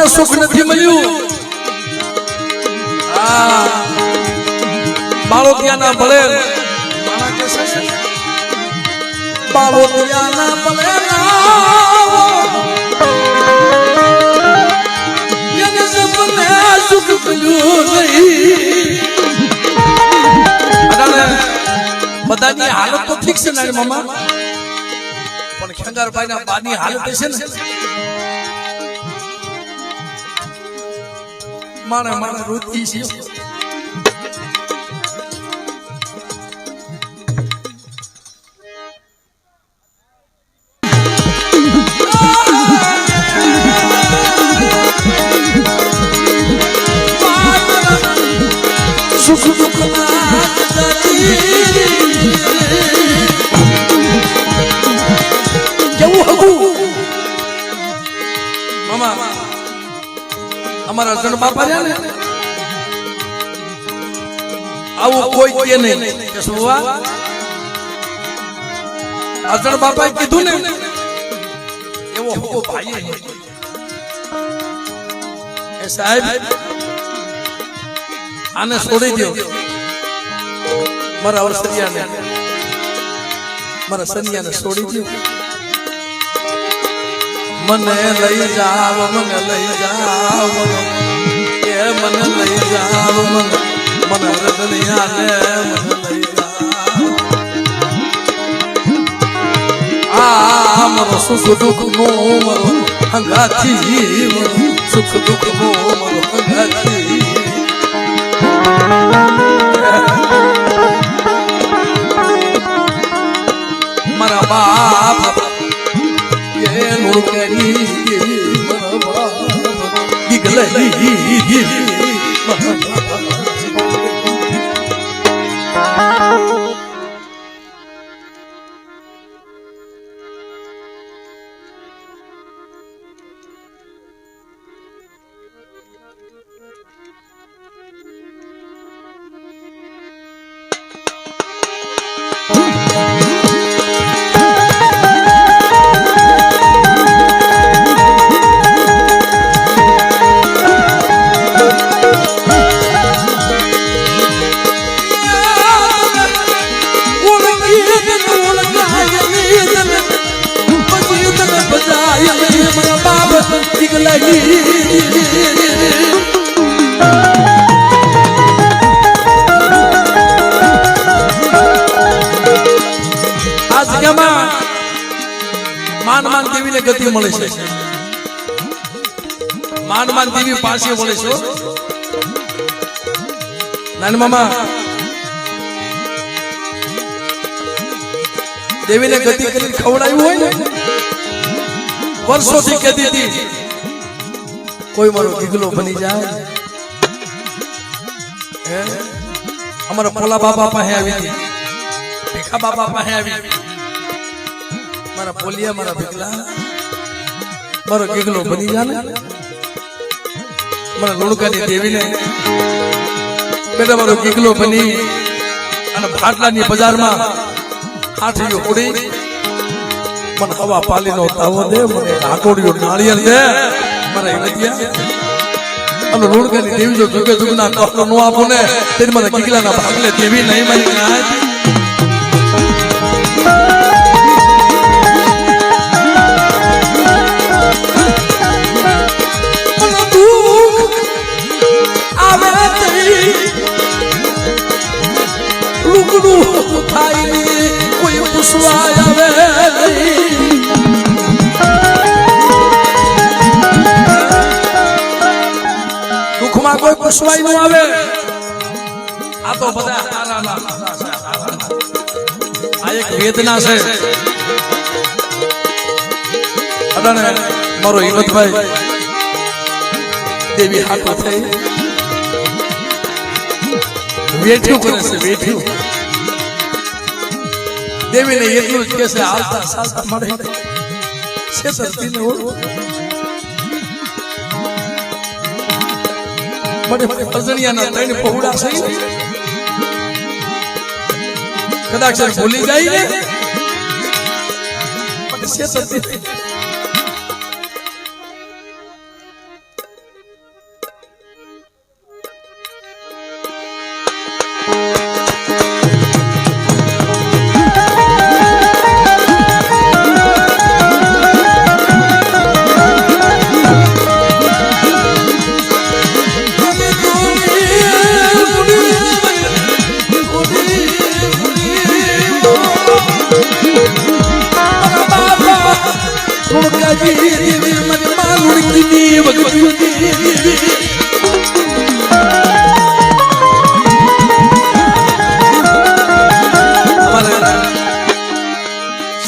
સુખ નથી મળ્યું બાળોતિયાના ભલે બાળોતિયાના ભલે એને સપને સુખ મળ્યું નહીં બધાની હાલત તો ઠીક છે ને મામા પણ ખેંગારભાઈ ના બાની હાલત છે ને માણે માણે રૂતી છે સુખ દુઃખ કેવું હતું મામા અમારા અર્જણ બાપા રહ્યા ને આવું કોઈ કે નહીં કે સુવા અર્જણ બાપાએ કીધું ને એવો હકો ભાઈ એ સાહેબ આને છોડી દો મારા અવસરિયાને મારા સનિયાને છોડી દો મને લઈ જાવ મને લઈ જાવ કે મને લઈ જાવ મને રતનિયાને મને લઈ જાવ આ મારો સુખ દુઃખ નો મારો હંગાથી સુખ દુઃખ નો મારો હંગાથી મારા બાપ એનું કરી મારા બાપ દીકલા માન દેવી ને ગતિ મળે છે માન દેવી પાસે મળે છે નાની મામા દેવી ને ગતિ કરીને ખવડાવ્યું હોય ને વર્ષોથી કહેતી હતી કોઈ મારો દીકલો બની જાય અમારા પોલા બાપા પાસે આવી હતી ભીખા બાપા પાસે આવી મારા પોલિયા મારા ભીખલા મારો દીકલો બની જાય ને મારા લુણકાની દેવીને બેટા મારો દીકલો બની અને ભાટલાની બજારમાં હાથીઓ ઉડી મને હવા પાલીનો તાવો દે મને આટોડિયો નાળિયેર દે મારા હિમતિયા અને લુણકાની દેવી જો જુગે જુગના કહલો નો આપો ને તેની મને દીકલાના ભાગલે દેવી નહીં મારી ના કોઈ પૂછવા આવે દુઃખમાં કોઈ પૂછવાય નું આવે આ તો બધા આ એક વેદના છે મારો હિંમતભાઈ દેવી હાથો થઈ વેઠ્યું કરે છે વેઠ્યું દેવીને એટલું જ કે છે આવતા સાસા મળે છે ધરતીને ઓળો મને અજણિયાના ત્રણ પહોળા છે કદાચ ભૂલી જાય ને છે ધરતી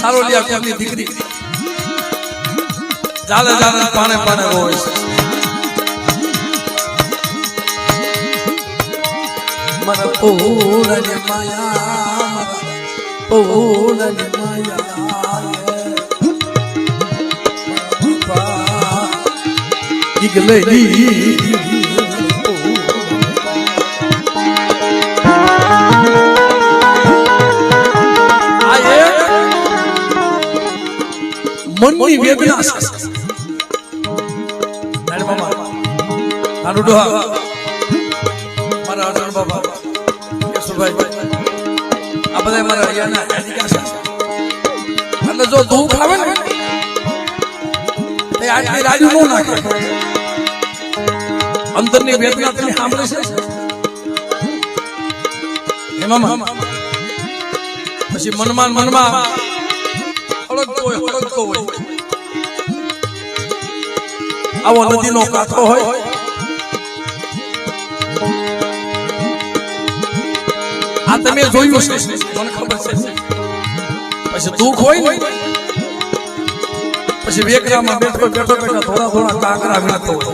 સારોલિયા કોની દીકરી જાલે જાલે પાણે પાણે રોય મન પૂરને માયા પૂરને માયા Iglesia Moni Vietnam Nari mama Nanu doha Mara Arjun baba Yesu bhai Abadai mara yana Edikasa Anda jo dukh aave na તે આજ રાજુ નો નાખે અંતરની વેદના તમે સાંભળે છે એમાં પછી મનમાં હળગતો હોય આવો નદીનો કાંઠો હોય આ તમે જોયું છે મને ખબર છે પછી દુઃખ હોય ને પછી વેકરામાં બેઠો થોડા કાંકરા વીણતો હોય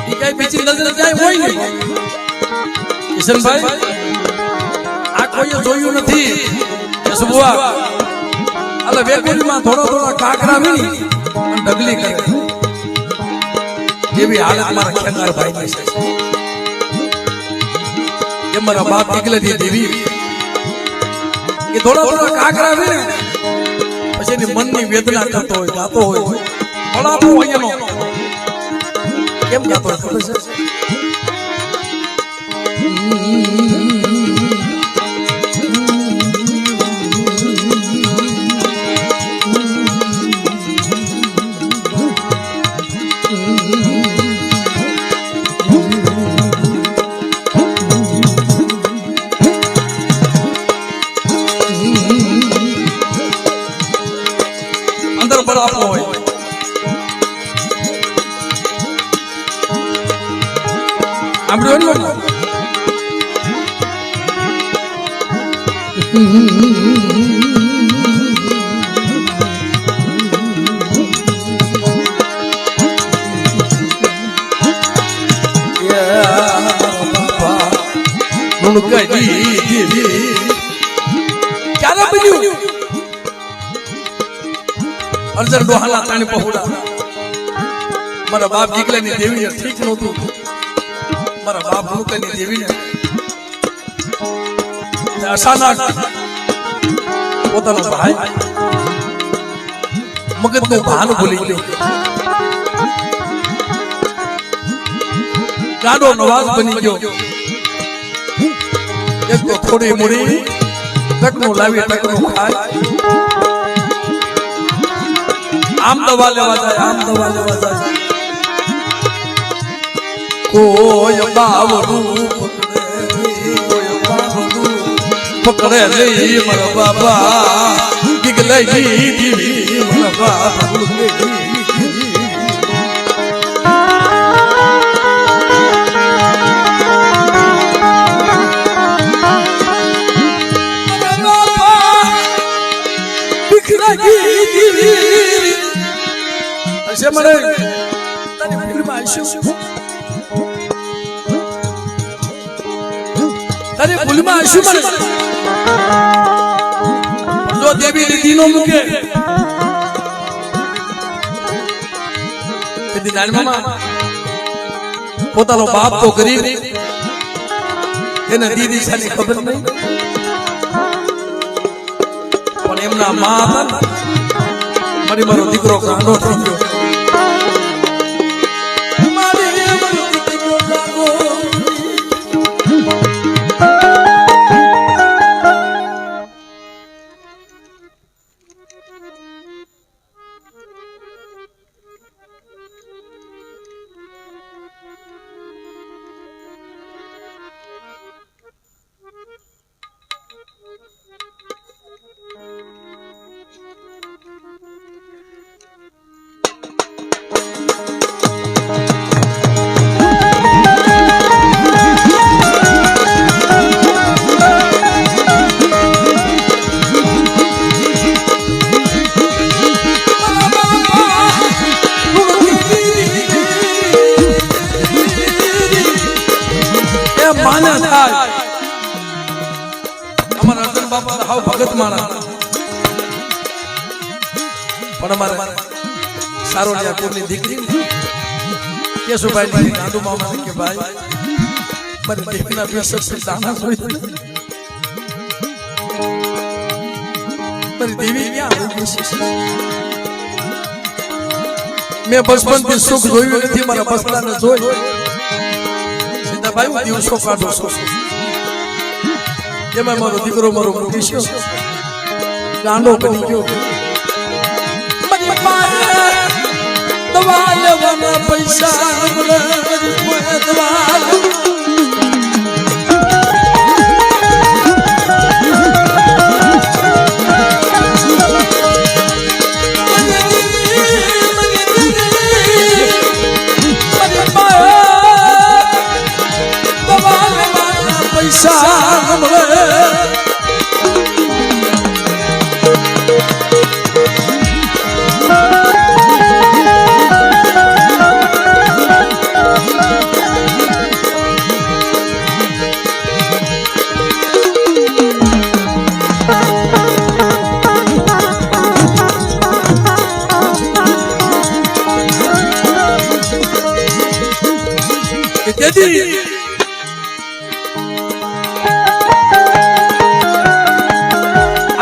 ઈ કઈ બીજી નજર જાય હોય ને કિશનભાઈ આ કોઈએ જોયું નથી યસબુઆ અલે વેકરીમાં થોડા કાંકરા વીણી અને ડગલી કરે એવી હાલત મારા ખેંગાર ભાઈ છે એ મારા બાપ નીકળેલી દેવી કે થોડા કાંકરા વીણે પછી એની મનની વેદના કરતો હોય ગાતો હોય બળાપો હોય એનો કેમ ગાતો હોય ખબર છે બળાપો હોય સાંભળ્યો ને ક્યારે બન્યું અર્જન ડોહાના તાણી પહોળા મારા બાપ જીગલાની દેવીને ઠીક નહોતું મારા બાપ મુકની દેવીને અચાનક પોતાનો ભાઈ મગજનું ભાન ભૂલી ગયો ગાડો નવાજ બની ગયો એક તો થોડી મોડી ટકનું લાવી ટકનું ખાય આમ દવા લેવા જાય કોઈ બાવડું પકડે નહીં મારા બાબા ગીગલાઈ દીધી મારા બાબા મને તને ફિલ્મમાં આવીશું તને ફિલ્મમાં આવીશું મને જો દેવી દીનો મૂકે તેથી જાણવામાં પોતાનો બાપ તો ગરીબ એને દીદી સાની ખબર નહીં પણ એમના મા હતા મારો દીકરો ગાંડો થઈ ગયો માણા પણ અમારે સારોલિયા કુળની દીકરી કેશુભાઈ મારી નાદુ મામા કે ભાઈ મારી દીકરીના બેસક દાણા જોઈ મારી દેવી ક્યાં મેં બચપનથી સુખ જોયું નથી મારા બસડાને જોઈ સીતાભાઈ હું દિવસો કાઢો છું એમાં મારો દીકરો મારો મૂકીશો ગાંડો બની ગયો દવા લેવાના પૈસા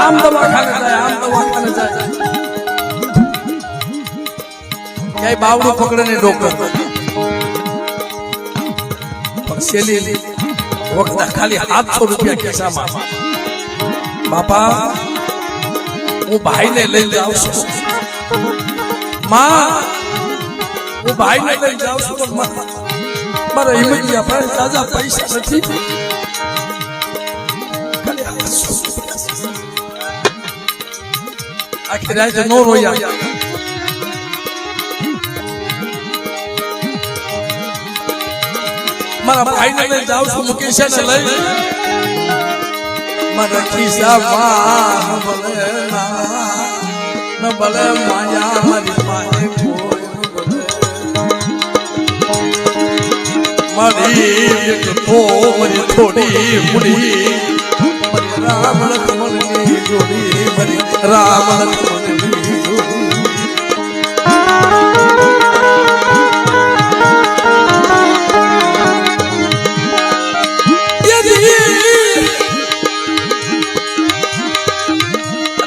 આમ દવાખાને જાય ક્યાંય બાવડું પકડે ને ડોક્ટર પણ શેલી વખત ખાલી 700 રૂપિયા ખિસ્સામાં બાપા હું ભાઈને લઈ જાઉં છું માં હું ભાઈને લઈ જાઉં છું પણ મારા હિમતિયા પાસે તાજા પૈસા નથી આખી રાત નો રોયા મારા ભાઈને લઈ જાઉં છું મુકેશને લઈ મારા ખિસ્સામાં ન ભલે માયા મારી પાસે મારી મારી થોડી મુડી રામ લક્ષ્મણની જોડી મારી રામ લક્ષ્મણની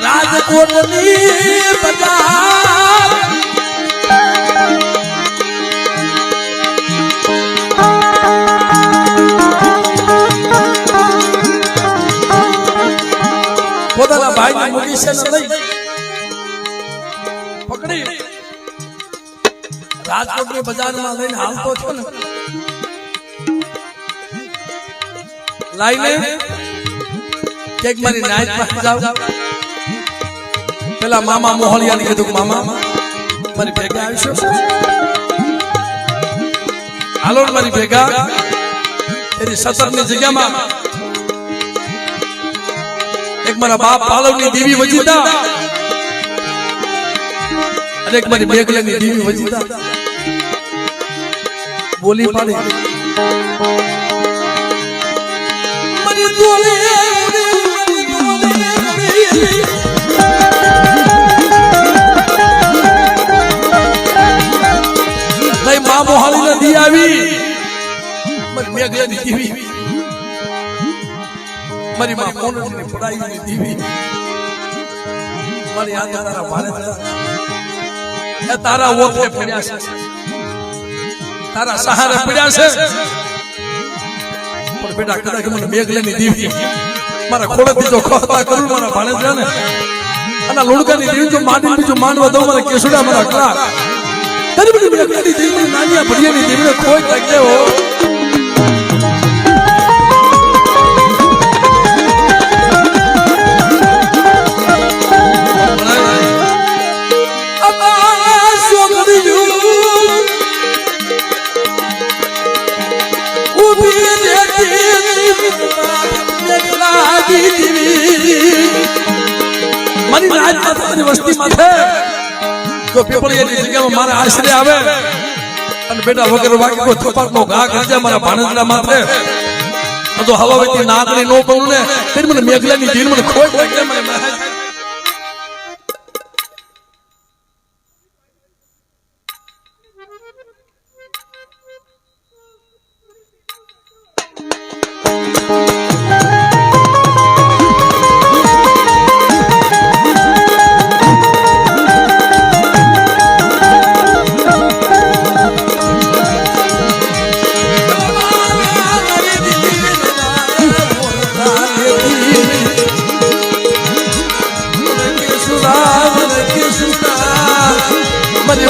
રાજકોટની બજાર પોતાના ભાઈને મુકેશને લઈ પકડી રાજકોટની બજારમાં લઈને હાલતો છો ને લાઈને કેક મારી નાઈટ માં જાવ પેલા મામા મોહલિયાને કીધું મામા મારી ભેગા આવીશો હાલો મારી ભેગા એની 17 ની જગ્યામાં એક મારા બાપ પાલવની દેવી વજીતા અને એક મારી બેગલાની દેવી વજીતા બોલી પાડી મારી દોલે લઈ મા મોહાલી નદી આવી મારી બેગલાની દેવી મારી માં કોણની પડાઈની દેવી મારી આ તારા ભારત એ તારા ઓઠે પડ્યા છે તારા સહારે પડ્યા છે પણ બેટા કદાચ મને મેઘલેની દેવી મારા ખોળેથી જો ખોતા કરું મારા ભાણેજરા ને અને લુડકાની દેવી જો માંડી બીજું માંડવા દઉં મારા કેસુડા મારા કલા તારી બધી મેઘલેની દેવી નાનિયા ભડિયાની દેવીને કોઈ લાગે હો મારી રાજમાતાની વસ્તી માથે જો પીપળિયાની જગ્યામાં મારા આશરે આવે અને બેટા વગર વાકી કોઈ થપાટનો ઘા કરજે મારા ભાણેજના માથે तो हवा वेती नागणी नो करू ने तेरी મને મેઘલાની જીન મને ખોટ લાગે મને મહારાજ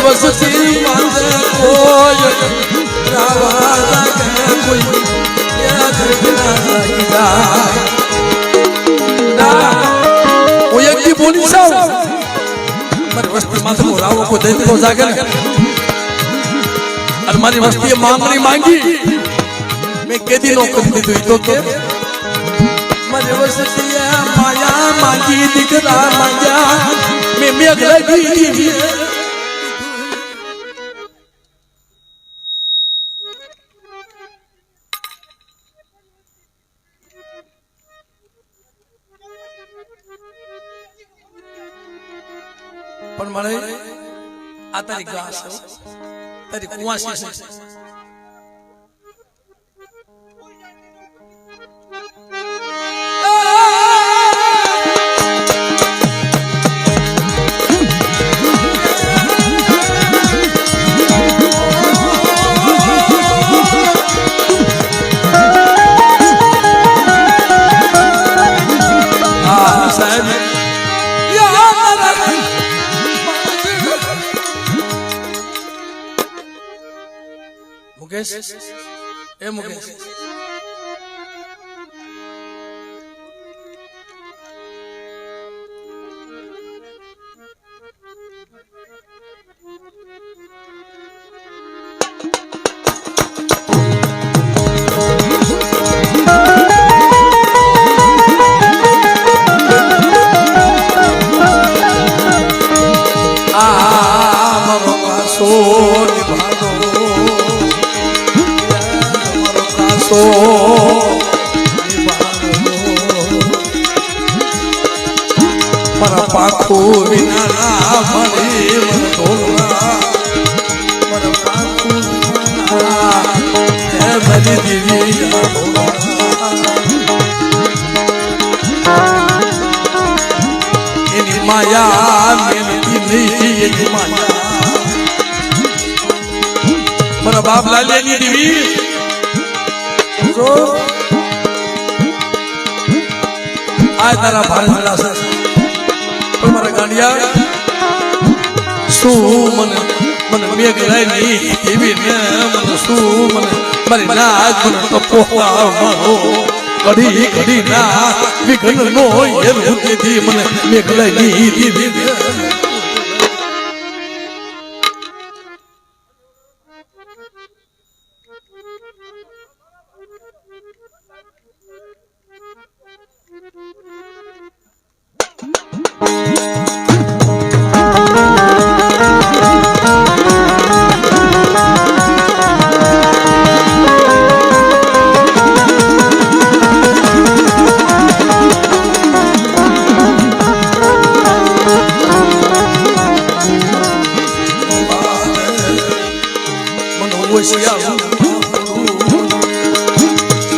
वसती मांगे कोई रावादा के कोई याद बिना जाएगा ना वो एक की बोली साव मर वस्ती माथे को रावो को देते को जागे ने और मारी वस्ती मांगनी मांगी मैं केदी नो कर दी तो के मर वस्ती माया मांगी दिखरा मांगा मैं मेघ लगी पण મને આ તારી ગ્લાસ તારી કુવાસી છે मुकेश ए मुकेश मरा पाखो बिना ना मरे मन ढोला मरा पाखो बिना है मरी दीदी इनी माया मेरी नहीं ये माया मरा बाप लाले नी दीदी जो आज तारा भारत मिला से मारा गांडिया सू मन मन मेघ रानी देवी ने मन सू मन मारी नाच मन तो पोहा मारो कड़ी कड़ी ना विघन नो ये रूती थी मन मेघ रानी देवी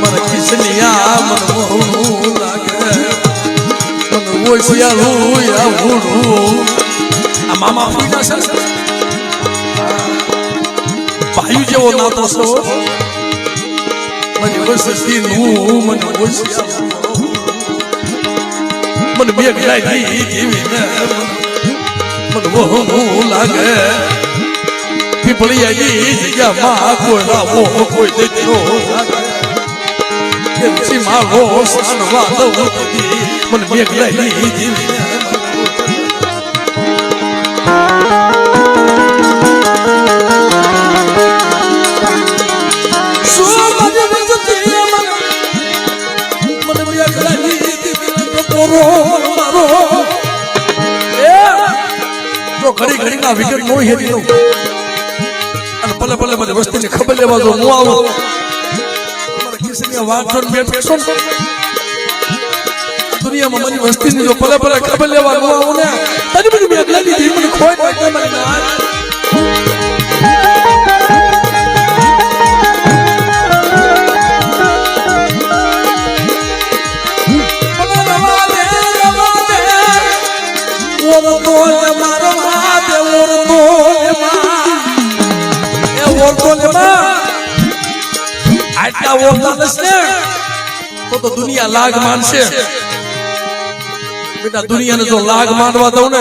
मन किसनिया मन मोहू लागे मन ओसिया या हुडू आ मामा पूजा से भाई जेवो नातो सो मन वसती नु मन ओसिया मन मेघ लागी देवी ने मन मोहू लागे पिपलिया जी या माँ कोई ना वो कोई देखो ये सी माँ वो सानवा दो दी मन मेघ लगी जी सो मजे बजती मन मन मेघ लगी जी तो पोरो मारो ए जो घड़ी घड़ी ना विकेट नो हेरी नो पले पले मने वस्ती ने खबर लेवा जो मु आवो પોઝિશનની વાત છોડ બેઠો છો ને દુનિયામાં મારી વસ્તીની જો ભલે ભલે ખબર લેવા ન આવું ને તને બધી મેઘલાની ધી મને ખોટ વાગે મને ના તો દુનિયા લાગ માનશે બેટા દુનિયાને જો લાગ માનવા દઉં ને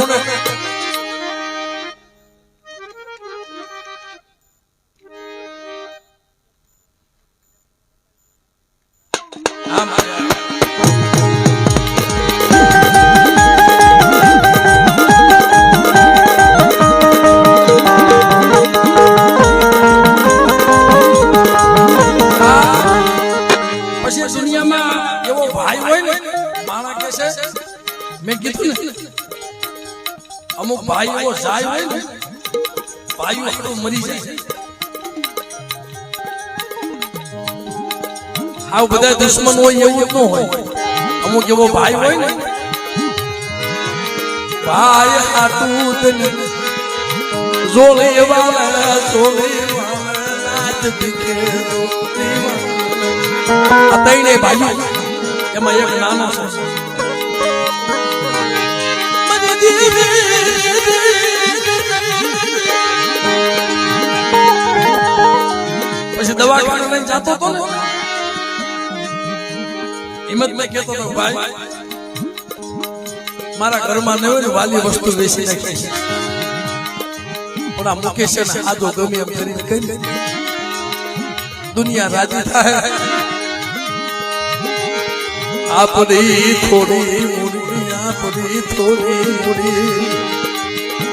મેં કીધું ને અમુક ભાઈઓ જાય હોય ને ભાઈઓ હારું મરી જાય આવ બધા દુશ્મન હોય એવું ન હોય અમુક એવો ભાઈ હોય ને ભાઈ હાટું તને જોલે વાળા નાચ દીકે આ તઈને ભાઈઓ એમાં એક નાનો છે પછી દવાખાને લઈને જતો હતો ને હિંમત મેં કહેતો હતો ભાઈ મારા ઘરમાં ન હોય ને વાલી વસ્તુ વેચી નાખી છે પણ આ મુકેશ ને આજો ગમે એમ કરીને કહી દુનિયા રાજી થાય આપણી થોડી થોડી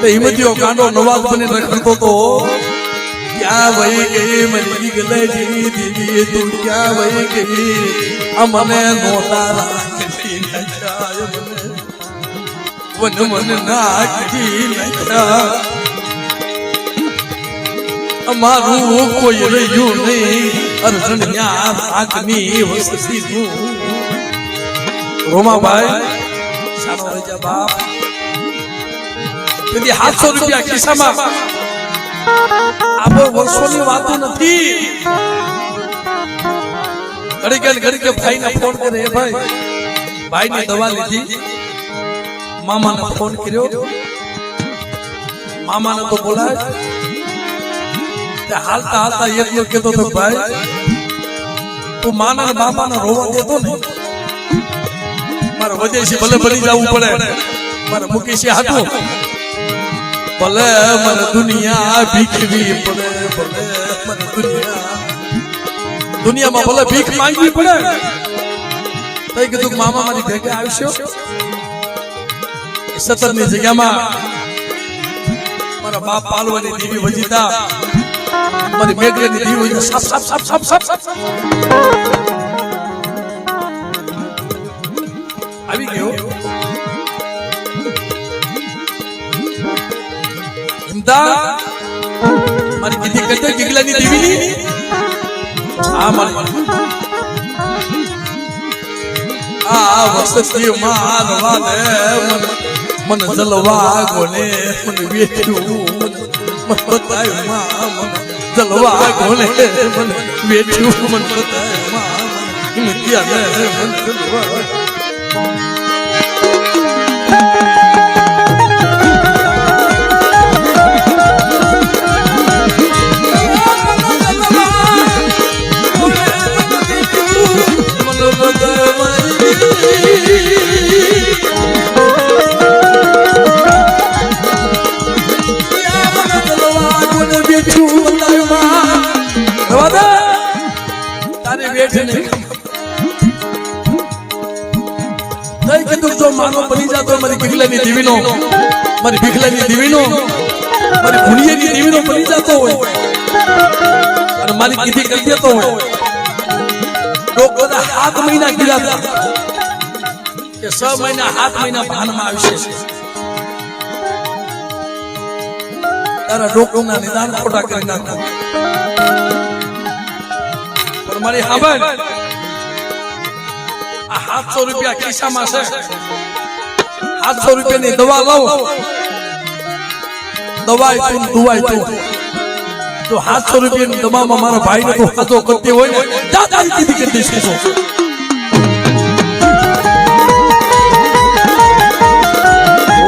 હિંમતીઓ ગાંડો નવાજ બની રખડતો તો ક્યાં વહી ગઈ મરી ગઈ દીદી તું ક્યાં વહી ગઈ અમને નોતા રાખી નચાય વન મન નાખી નચા અમારું કોઈ રહ્યું નહીં અર્જણ્યા આગની વસતી નું રોમાભાઈ સાનો રજા બાપ તેથી 700 રૂપિયા ખિસ્સામાં આપો વર્ષોની વાતો નથી ઘડી કે ભાઈને ફોન કરે એ ભાઈની દવા લીધી મામાને ફોન કર્યો મામાને તો બોલાય તે હાલતા એટલો કહેતો તો ભાઈ તું માના બાપાને રોવા દેતો ને મારે વદેશી ભલે ભરી જવું પડે મારે મુકેશી હાથું ભલે મારે દુનિયા ભીખવી પડે ભલે મારે દુનિયામાં ભલે ભીખ માંગવી પડે તઈ કીધું મામા મારી ભેગે આવશો 17 ની જગ્યામાં મારા બાપ પાલવાની દેવી વજીતા મારી મેઘલાની દેવી વજીતા સાપ આવી ગયો હિમતા મારી દીદી કહેતો ગીગલાની દેવીની આ મારી આ વસતી માનવા દે મન જલવા ગોને મન વેઠ્યું મન બતાય માં મન જલવા ગોને મન વેઠ્યું મન બતાય માં હિમતિયા ને મન જલવા માનો બની જાતો મારી ભીખલાની દેવીનો મારી ભીખલાની દેવીનો મારી ભુનિયાની દેવીનો બની જાતો હોય અને મારી કીધી કરી દેતો હોય લોકોના 7 મહિના કીધા કે 6 મહિના 7 મહિના ભાનમાં આવશે તારા લોકોના નિદાન ખોટા કરી નાખો પણ મારી સાંભળ 700 રૂપિયા ખિસ્સામાં છે 700 રૂપિયાની દવા લઉં દવાઈ તું દુવાઈ તું તો 700 રૂપિયાની દવામાં મારા ભાઈને તું હાથો કરતી હોય ને દાદાની કીધી કરી દઈશ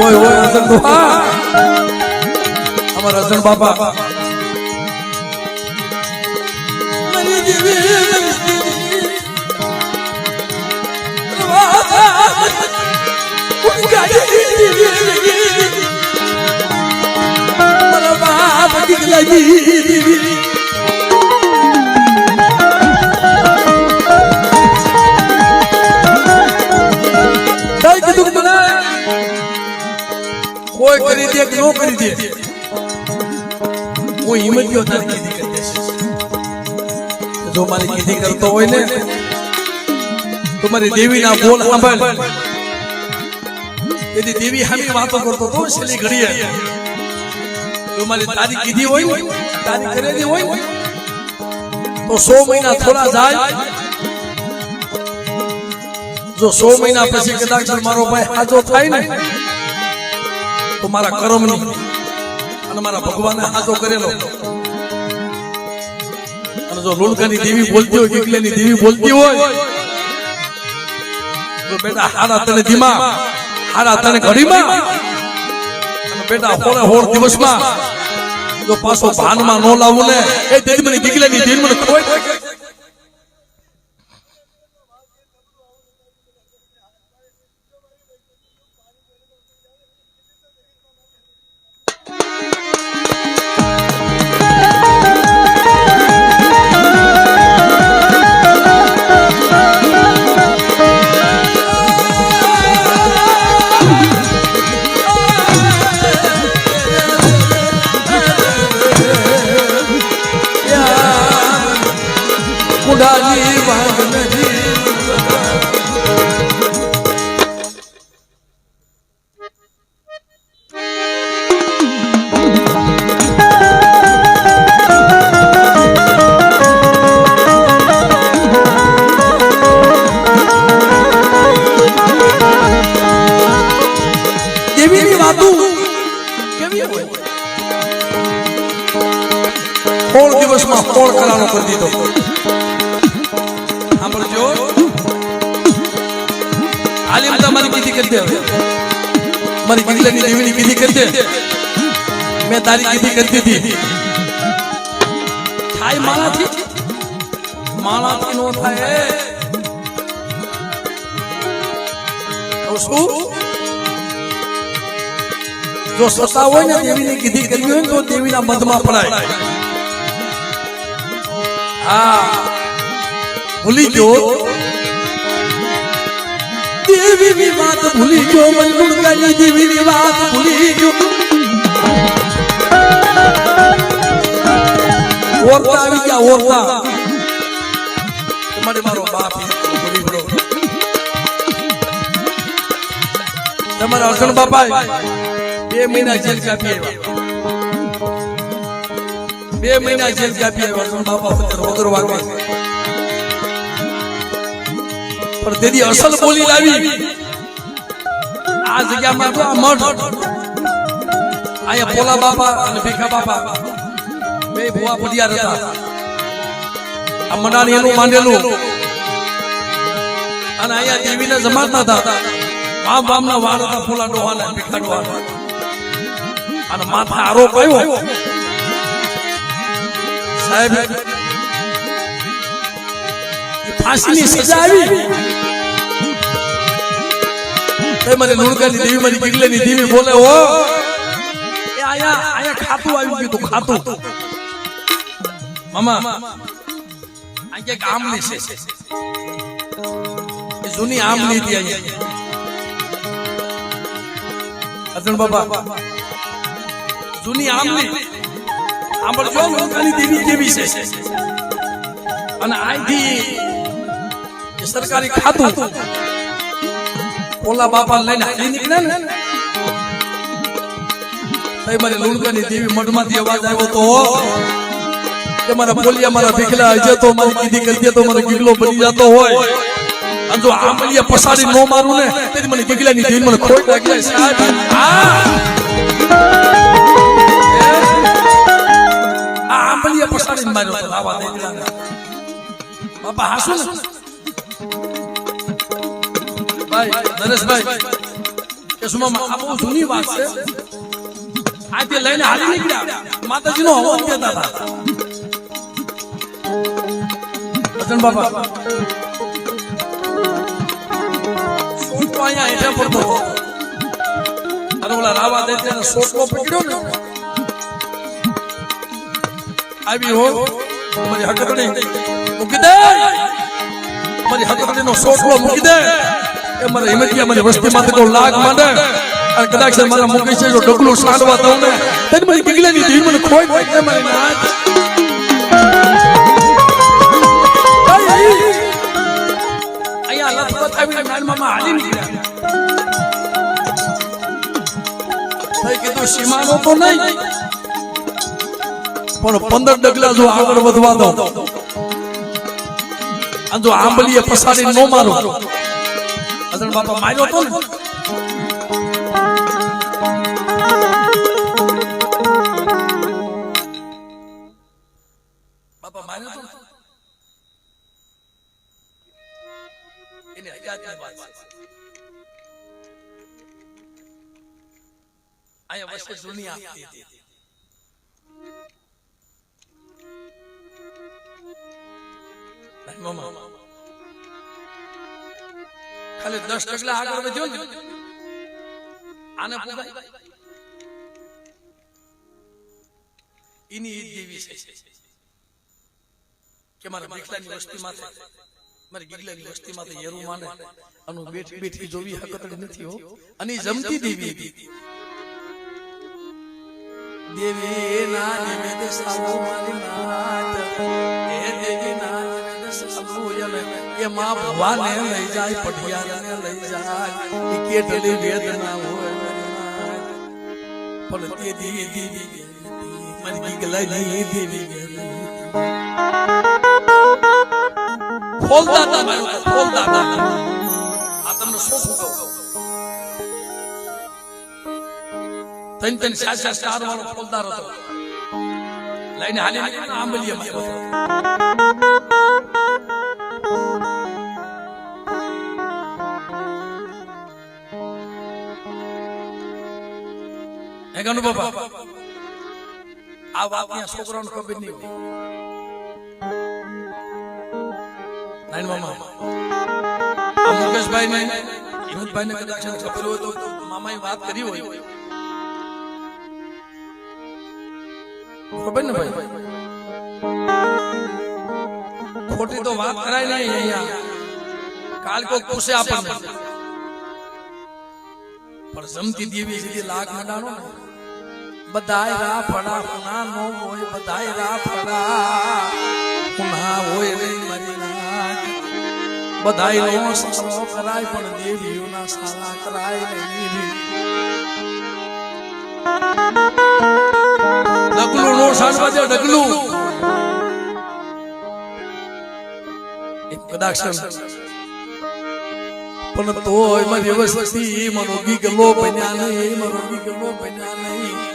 ઓય ઓય હસન દુહા અમારા હસન બાપા કોઈ કરી દે કે નો કરી દે કોઈ હિંમતીઓ તારી કીધી કરી દેશે જો મારી કીધી કરતો હોય ને તો મારી દેવીના બોલ સાંભળ એની દેવી હામી વાતો કરતો તો છેલ્લી ઘડીએ જો મારી તારી કીધી હોય ને તારી કરેલી હોય ને તો 100 મહિના થોડા જાય જો 100 મહિના પછી કદાચ મારો ભાઈ હાજો થાય ને તો મારા કર્મની અને મારા ભગવાને હાજો કરેલો અને જો લુણકાની દેવી બોલતી હોય ગીગલેની દેવી બોલતી હોય તો બેટા હારા તને ધીમા હારા તને ઘડીમાં અને બેટા હોળ દિવસમાં જો પાછો ભાનમાં નો લાવું ને એ દેવી મને ગીગલેની દેવી મને કોઈ દિવસમાં કોળ કરાનો કરી દીધો સાંભળજો આલિમ તમારી કીધી કરી દે મારી ગીગલેની દેવીની કીધી કરી દે મેં તારી કીધી કરી દીધી થાય માણાથી નો થાય શું જો સતા હોય ને દેવીની કીધી કરી હોય તો દેવીના મધમાં પડાય હા ભૂલી ગયો દેવીની વાત ભૂલી ગયો મનગુણકાની દેવીની વાત ભૂલી ગયો ઓરતા આવી ગયા ઓરતા તમારે મારો બાપ ભૂલી ગયો તમારા અર્જુન બાપા 2 મહિના જેલ કાપી આવ્યા 2 મહિના જેલ કાપી આવ્યા અર્જુન બાપા વગર વાગે પણ તેની અસલ બોલી લાવી આ જગ્યામાં તો આ મઠ આયા પોલા બાપા અને ભીખા બાપા બે ભુવા પડિયાર હતા આ મનાની એનું માંડેલું અને આયા દેવીને જમાડતા હતા આમ બામના વાળ હતા પોલા ડોહાના ભીખા ડોહાના અને માથા આરોપ આવ્યો સાહેબ ફાંસીની સજા આવી તે મને લુણકાની દેવી મારી ગીગલેની દેવી બોલે હો એ આયા ખાતું આવી ગયું તું ખાતું મામા આ કે આમલી છે એ જૂની આમલી હતી અહીંયા અર્જુન બાબા જૂની આમલી સાંભળજો લુણકાની દેવી કેવી છે અને આથી સરકારી ખાતું ઓલા બાપા લઈને હાલી નીકળ્યા ને તઈ મારી લુણકાની દેવી મઢમાંથી અવાજ આવ્યો તો કે મારા બોલિયા મારા ભીખલા હજે તો મારી કીધી કરી દે તો મારો ગીગલો બની જતો હોય અને જો આંબલીએ પસાડી નો મારું ને તેથી મને ગીગલાની જીન મને ખોટ લાગી જાય સાહેબ આ આંબલીએ પસાડીને માર્યો તો આવા દે બાપા હાસુ ને ભાઈ નરેશભાઈ કે સુમા આ બહુ જૂની વાત છે આજે લઈને હાલી નીકળ્યા માતાજીનો હવન કહેતા હતા અજન બાપા સોટલો અહીંયા હેઠે પડતો અને ઓલા રાવા દે તેને સોટલો પકડ્યો ને આવી હો મારી હકતડી મૂકી દે મારી હકતડીનો સોટલો મૂકી દે એ મારા હિમતિયા મારી વસ્તીમાંથી તો લાગ માંડે અને કદાચ મારા મુકેશ જો ડગલું સાંડવા દઉં ને તેને મારી ગીગલાની જીવ મને ખોઈ દે મારી નાચ અહીંયા લથપથ આવીને નાનમાં હાલી નીકળ્યા ભાઈ કીધું સીમાનો તો નહીં પણ 15 ડગલા જો આગળ વધવા દો અને જો આંબલીએ પસાડી નો મારો અજણ બાપા માર્યો તો ને બાપા માર્યો તો એને હયાતની વાત છે આયા વચ્ચે જૂની આપતી હતી મામા ખાલી 10 ડગલા આગળ વધ્યો ને આને પુગાય ઇની ઈદ દેવી છે કે મારા ગીગલાની વસ્તીમાં મારી ગીગલાની વસ્તીમાં તો યરુ માને અનુ બેઠી બેઠી જોવી હકતડી નથી હો અને જમતી દેવી હતી દેવી ના નિવેદ સાબુ મારી નાત એ દેવી ના નિવેદ સાબુ એ માં ભવાને લઈ જાય પઢિયાને લઈ જાય એ કેટલી વેદના હોય પણ તે દેવી દેવી મારી ગીગલાની દેવી ફોલદાતા મારું ફોલદાતા આ તમને શું કહું તન સાચા સ્ટાર વાળો ફોલદાર હતો લઈને હાલી નીકળ્યા આંબલીએ માર્યો હે ગણુ બાપા આ વાત ત્યાં છોકરાઓને ખબર નહીં હોય નાઈન મામા આ મુકેશભાઈ ને હિંમતભાઈ ને કદાચ ખબર હોય તો મામાએ વાત કરી હોય ખબર ને ભાઈ ખોટી તો વાત કરાય નહીં અહીંયા કાલ કોઈ પૂછે આપણને પણ જમતી દેવી સુધી લાગ મંડાણો ને બધાય રા ફડા પુના નો હોય બધાય રા ફડા પુના હોય રે મારી નાગ બધાય નો સારો કરાય પણ દેવીઓના સારા કરાય નહીં ડગલું નો સાંડવા દે ડગલું એક કદાચ પણ તોય મારી વસ્તી મારો ગીગલો બન્યા નહીં મારો ગીગલો બન્યા નહીં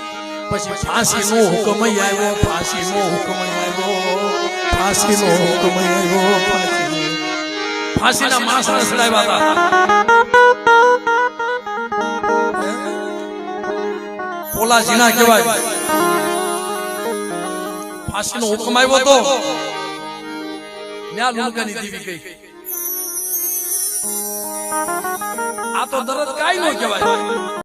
પછી ફાંસી નો હુકમ આવ્યો ફાંસી નો હુકમ આવ્યો ફાંસી નો હુકમ આવ્યો ફાંસીના માસા સડાવ્યા હતા પોલા જીના કહેવાય ફાંસી નો હુકમ આવ્યો તો ન્યા લુણકાની દેવી ગઈ આ તો દરદ કાઈ નો કહેવાય